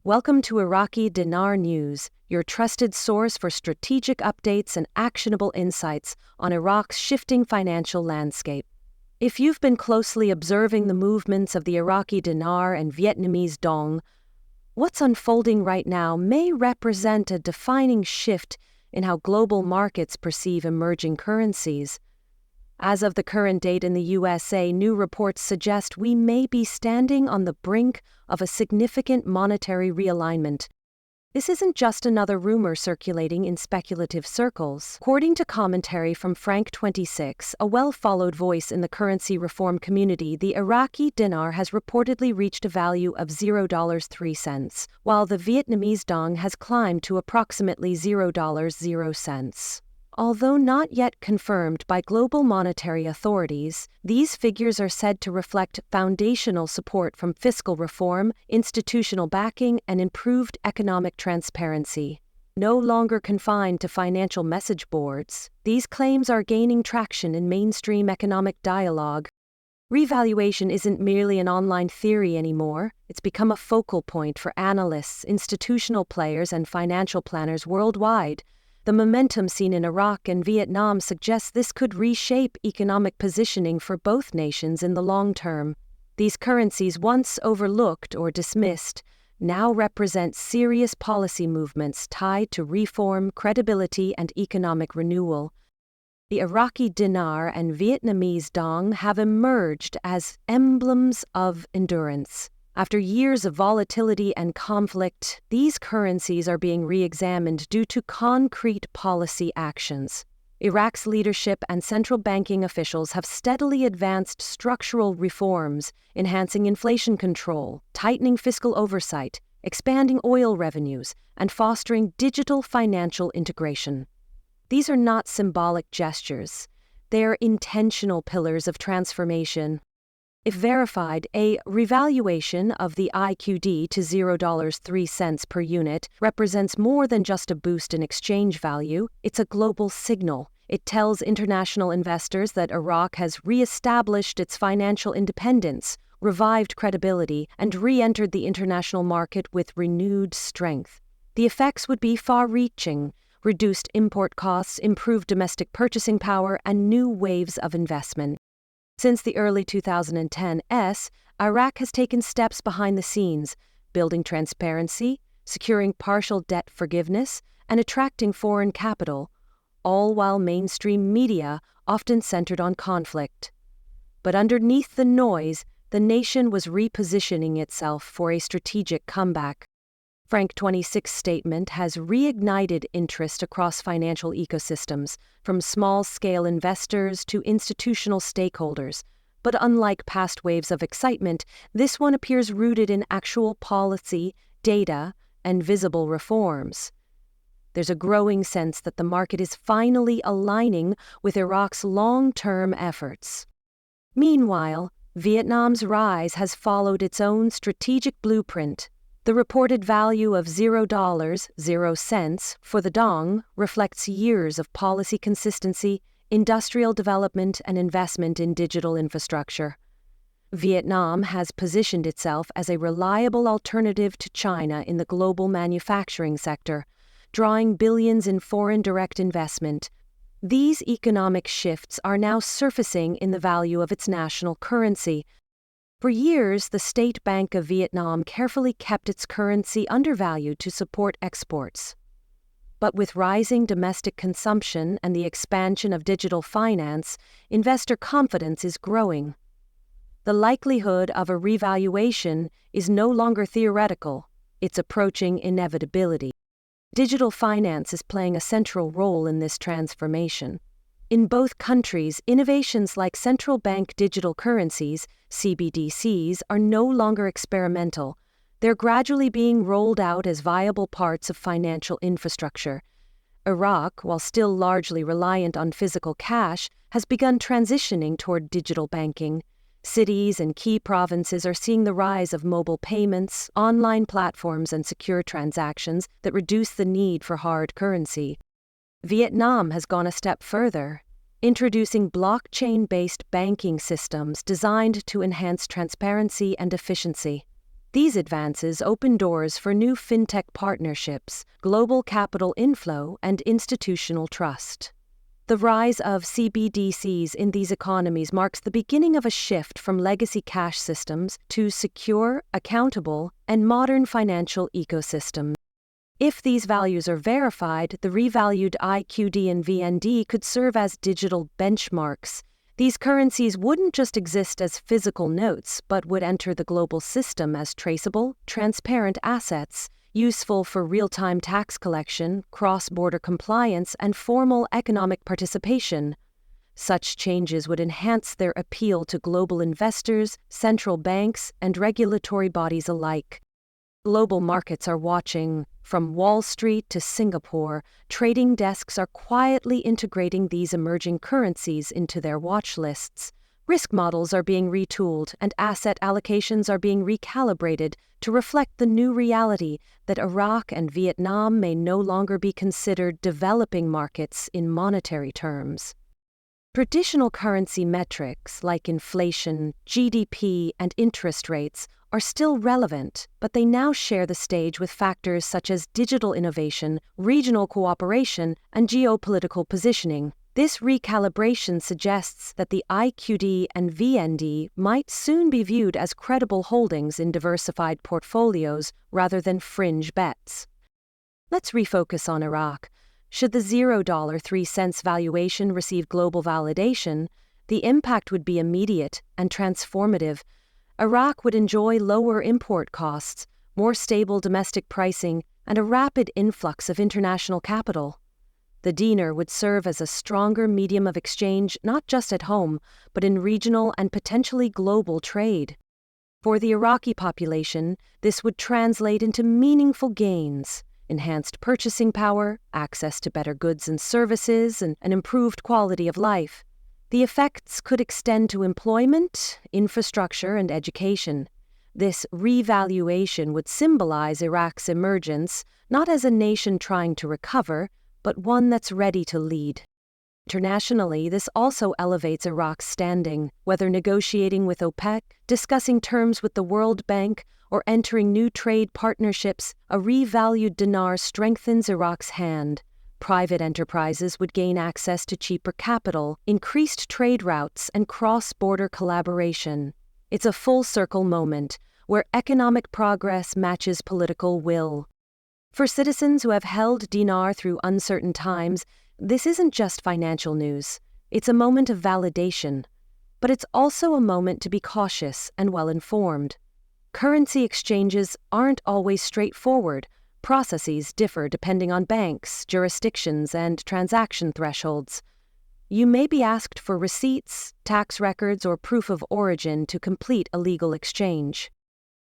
Welcome to Iraqi Dinar News, your trusted source for strategic updates and actionable insights on Iraq's shifting financial landscape. If you've been closely observing the movements of the Iraqi dinar and Vietnamese dong, what's unfolding right now may represent a defining shift in how global markets perceive emerging currencies. As of the current date in the USA, new reports suggest we may be standing on the brink of a significant monetary realignment. This isn't just another rumor circulating in speculative circles. According to commentary from Frank26, a well-followed voice in the currency reform community, the Iraqi dinar has reportedly reached a value of $0.03, while the Vietnamese dong has climbed to approximately $0.00. Although not yet confirmed by global monetary authorities, these figures are said to reflect foundational support from fiscal reform, institutional backing, and improved economic transparency. No longer confined to financial message boards, these claims are gaining traction in mainstream economic dialogue. Revaluation isn't merely an online theory anymore. It's become a focal point for analysts, institutional players, and financial planners worldwide. The momentum seen in Iraq and Vietnam suggests this could reshape economic positioning for both nations in the long term. These currencies, once overlooked or dismissed, now represent serious policy movements tied to reform, credibility, and economic renewal. The Iraqi dinar and Vietnamese dong have emerged as emblems of endurance. After years of volatility and conflict, these currencies are being re-examined due to concrete policy actions. Iraq's leadership and central banking officials have steadily advanced structural reforms, enhancing inflation control, tightening fiscal oversight, expanding oil revenues, and fostering digital financial integration. These are not symbolic gestures. They are intentional pillars of transformation. If verified, a revaluation of the IQD to $0.03 per unit represents more than just a boost in exchange value. It's a global signal. It tells international investors that Iraq has re-established its financial independence, revived credibility, and re-entered the international market with renewed strength. The effects would be far-reaching: reduced import costs, improved domestic purchasing power, and new waves of investment. Since the early 2010s, Iraq has taken steps behind the scenes, building transparency, securing partial debt forgiveness, and attracting foreign capital, all while mainstream media often centered on conflict. But underneath the noise, the nation was repositioning itself for a strategic comeback. Frank26 statement has reignited interest across financial ecosystems, from small-scale investors to institutional stakeholders. But unlike past waves of excitement, this one appears rooted in actual policy, data, and visible reforms. There's a growing sense that the market is finally aligning with Iraq's long-term efforts. Meanwhile, Vietnam's rise has followed its own strategic blueprint. The reported value of $0.00 for the dong reflects years of policy consistency, industrial development, and investment in digital infrastructure. Vietnam has positioned itself as a reliable alternative to China in the global manufacturing sector, drawing billions in foreign direct investment. These economic shifts are now surfacing in the value of its national currency. For years, the State Bank of Vietnam carefully kept its currency undervalued to support exports. But with rising domestic consumption and the expansion of digital finance, investor confidence is growing. The likelihood of a revaluation is no longer theoretical. It's approaching inevitability. Digital finance is playing a central role in this transformation. In both countries, innovations like central bank digital currencies, CBDCs, are no longer experimental. They're gradually being rolled out as viable parts of financial infrastructure. Iraq, while still largely reliant on physical cash, has begun transitioning toward digital banking. Cities and key provinces are seeing the rise of mobile payments, online platforms, and secure transactions that reduce the need for hard currency. Vietnam has gone a step further, introducing blockchain-based banking systems designed to enhance transparency and efficiency. These advances open doors for new fintech partnerships, global capital inflow, and institutional trust. The rise of CBDCs in these economies marks the beginning of a shift from legacy cash systems to secure, accountable, and modern financial ecosystems. If these values are verified, the revalued IQD and VND could serve as digital benchmarks. These currencies wouldn't just exist as physical notes, but would enter the global system as traceable, transparent assets, useful for real-time tax collection, cross-border compliance, and formal economic participation. Such changes would enhance their appeal to global investors, central banks, and regulatory bodies alike. Global markets are watching. From Wall Street to Singapore, trading desks are quietly integrating these emerging currencies into their watch lists. Risk models are being retooled, and asset allocations are being recalibrated to reflect the new reality that Iraq and Vietnam may no longer be considered developing markets in monetary terms. Traditional currency metrics like inflation, GDP, and interest rates are still relevant, but they now share the stage with factors such as digital innovation, regional cooperation, and geopolitical positioning. This recalibration suggests that the IQD and VND might soon be viewed as credible holdings in diversified portfolios rather than fringe bets. Let's refocus on Iraq. Should the $0.03 valuation receive global validation, the impact would be immediate and transformative. Iraq would enjoy lower import costs, more stable domestic pricing, and a rapid influx of international capital. The dinar would serve as a stronger medium of exchange not just at home, but in regional and potentially global trade. For the Iraqi population, this would translate into meaningful gains: enhanced purchasing power, access to better goods and services, and an improved quality of life. The effects could extend to employment, infrastructure, and education. This revaluation would symbolize Iraq's emergence not as a nation trying to recover, but one that's ready to lead. Internationally, this also elevates Iraq's standing, whether negotiating with OPEC, discussing terms with the World Bank, or entering new trade partnerships. A revalued dinar strengthens Iraq's hand. Private enterprises would gain access to cheaper capital, increased trade routes, and cross-border collaboration. It's a full-circle moment, where economic progress matches political will. For citizens who have held dinar through uncertain times, this isn't just financial news. It's a moment of validation. But it's also a moment to be cautious and well-informed. Currency exchanges aren't always straightforward. Processes differ depending on banks, jurisdictions, and transaction thresholds. You may be asked for receipts, tax records, or proof of origin to complete a legal exchange.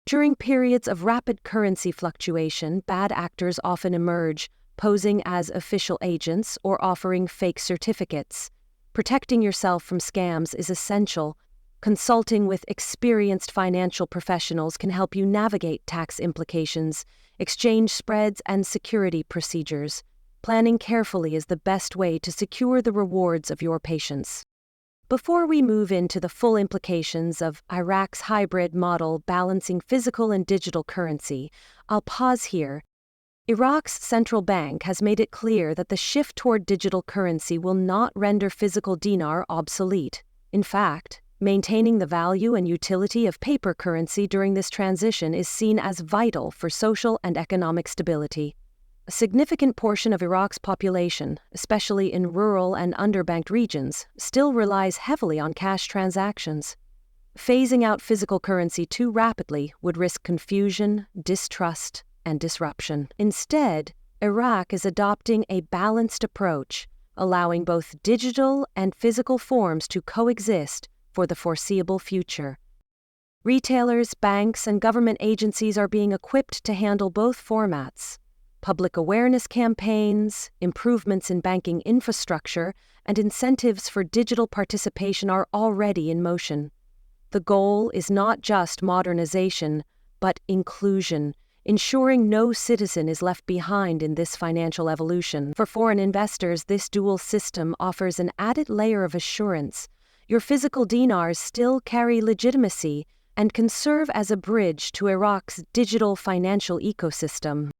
During periods of rapid currency fluctuation, bad actors often emerge, posing as official agents or offering fake certificates. Protecting yourself from scams is essential. Consulting with experienced financial professionals can help you navigate tax implications, exchange spreads, and security procedures. Planning carefully is the best way to secure the rewards of your patience. Before we move into the full implications of Iraq's hybrid model balancing physical and digital currency, I'll pause here. Iraq's central bank has made it clear that the shift toward digital currency will not render physical dinar obsolete. In fact, maintaining the value and utility of paper currency during this transition is seen as vital for social and economic stability. A significant portion of Iraq's population, especially in rural and underbanked regions, still relies heavily on cash transactions. Phasing out physical currency too rapidly would risk confusion, distrust, and disruption. Instead, Iraq is adopting a balanced approach, allowing both digital and physical forms to coexist for the foreseeable future. Retailers, banks, and government agencies are being equipped to handle both formats. Public awareness campaigns, improvements in banking infrastructure, and incentives for digital participation are already in motion. The goal is not just modernization, but inclusion, ensuring no citizen is left behind in this financial evolution. For foreign investors, this dual system offers an added layer of assurance. Your physical dinars still carry legitimacy, and can serve as a bridge to Iraq's digital financial ecosystem.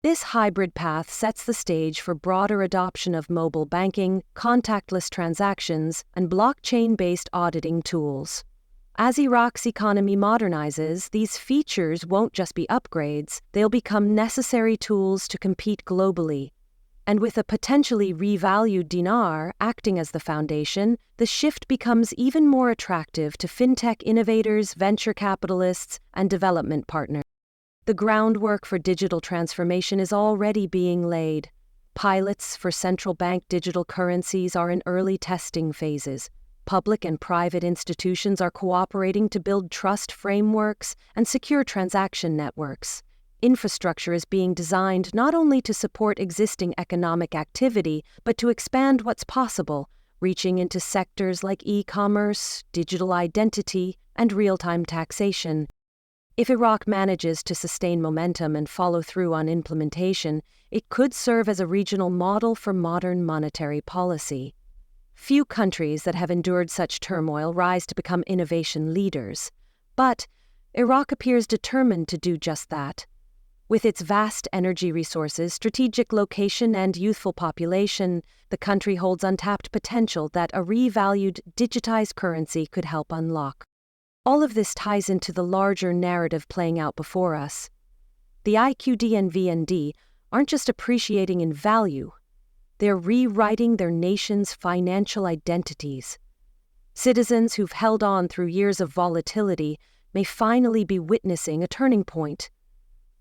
This hybrid path sets the stage for broader adoption of mobile banking, contactless transactions, and blockchain-based auditing tools. As Iraq's economy modernizes, these features won't just be upgrades, they'll become necessary tools to compete globally. And with a potentially revalued dinar acting as the foundation, the shift becomes even more attractive to fintech innovators, venture capitalists, and development partners. The groundwork for digital transformation is already being laid. Pilots for central bank digital currencies are in early testing phases. Public and private institutions are cooperating to build trust frameworks and secure transaction networks. Infrastructure is being designed not only to support existing economic activity, but to expand what's possible, reaching into sectors like e-commerce, digital identity, and real-time taxation. If Iraq manages to sustain momentum and follow through on implementation, it could serve as a regional model for modern monetary policy. Few countries that have endured such turmoil rise to become innovation leaders. But Iraq appears determined to do just that. With its vast energy resources, strategic location, and youthful population, the country holds untapped potential that a revalued, digitized currency could help unlock. All of this ties into the larger narrative playing out before us. The IQD and VND aren't just appreciating in value, they're rewriting their nation's financial identities. Citizens who've held on through years of volatility may finally be witnessing a turning point.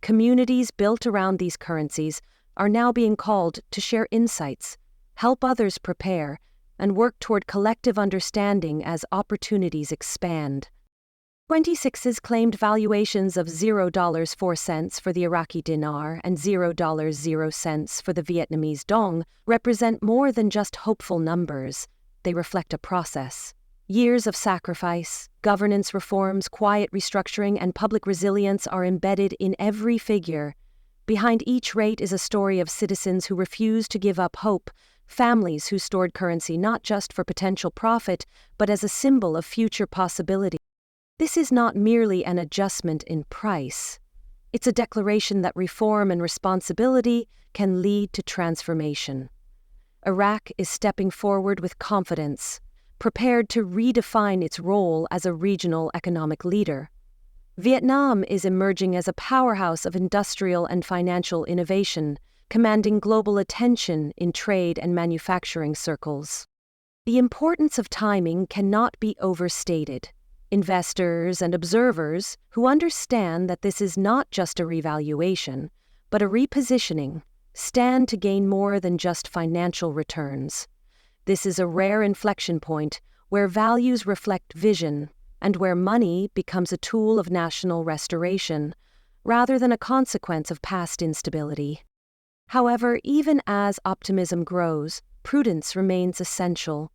Communities built around these currencies are now being called to share insights, help others prepare, and work toward collective understanding as opportunities expand. 26's claimed valuations of $0.04 for the Iraqi dinar and $0.00 for the Vietnamese dong represent more than just hopeful numbers. They reflect a process. Years of sacrifice, governance reforms, quiet restructuring, and public resilience are embedded in every figure. Behind each rate is a story of citizens who refuse to give up hope, families who stored currency not just for potential profit, but as a symbol of future possibility. This is not merely an adjustment in price. It's a declaration that reform and responsibility can lead to transformation. Iraq is stepping forward with confidence, prepared to redefine its role as a regional economic leader. Vietnam is emerging as a powerhouse of industrial and financial innovation, commanding global attention in trade and manufacturing circles. The importance of timing cannot be overstated. Investors and observers who understand that this is not just a revaluation, but a repositioning, stand to gain more than just financial returns. This is a rare inflection point where values reflect vision and where money becomes a tool of national restoration, rather than a consequence of past instability. However, even as optimism grows, prudence remains essential.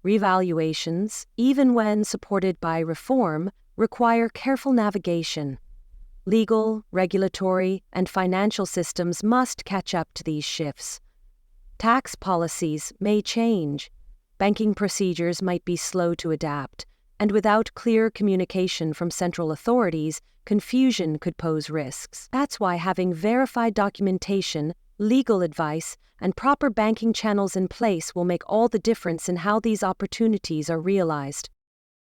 Revaluations, even when supported by reform, require careful navigation. Legal, regulatory, and financial systems must catch up to these shifts. Tax policies may change. Banking procedures might be slow to adapt, and without clear communication from central authorities, confusion could pose risks. That's why having verified documentation, legal advice, and proper banking channels in place will make all the difference in how these opportunities are realized.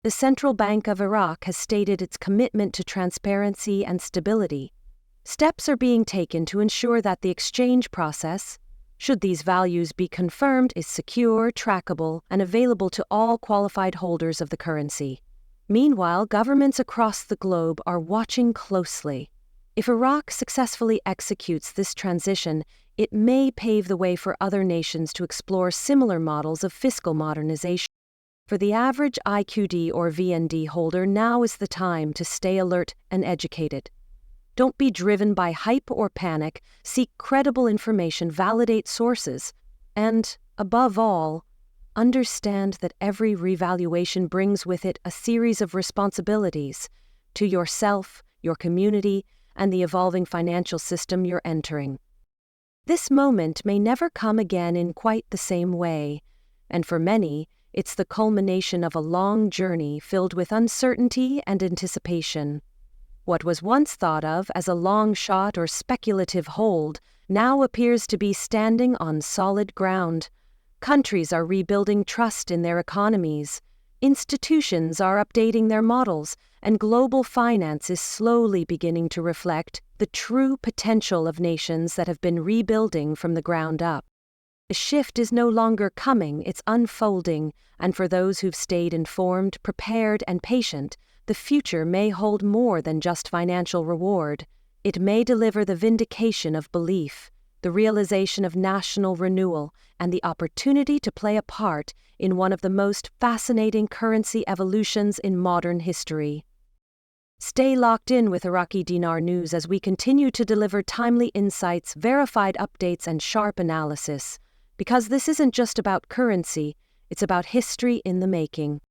The Central Bank of Iraq has stated its commitment to transparency and stability. Steps are being taken to ensure that the exchange process, should these values be confirmed, is secure, trackable, and available to all qualified holders of the currency. Meanwhile, governments across the globe are watching closely. If Iraq successfully executes this transition, it may pave the way for other nations to explore similar models of fiscal modernization. For the average IQD or VND holder, now is the time to stay alert and educated. Don't be driven by hype or panic. Seek credible information, validate sources, and, above all, understand that every revaluation brings with it a series of responsibilities to yourself, your community, and the evolving financial system you're entering. This moment may never come again in quite the same way, and for many, It's the culmination of a long journey filled with uncertainty and anticipation. What was once thought of as a long shot or speculative hold now appears to be standing on solid ground. Countries are rebuilding trust in their economies. Institutions are updating their models, and global finance is slowly beginning to reflect the true potential of nations that have been rebuilding from the ground up. The shift is no longer coming, it's unfolding, and for those who've stayed informed, prepared, and patient, the future may hold more than just financial reward. It may deliver the vindication of belief, the realization of national renewal, and the opportunity to play a part in one of the most fascinating currency evolutions in modern history. Stay locked in with Iraqi Dinar News as we continue to deliver timely insights, verified updates, and sharp analysis, because this isn't just about currency, it's about history in the making.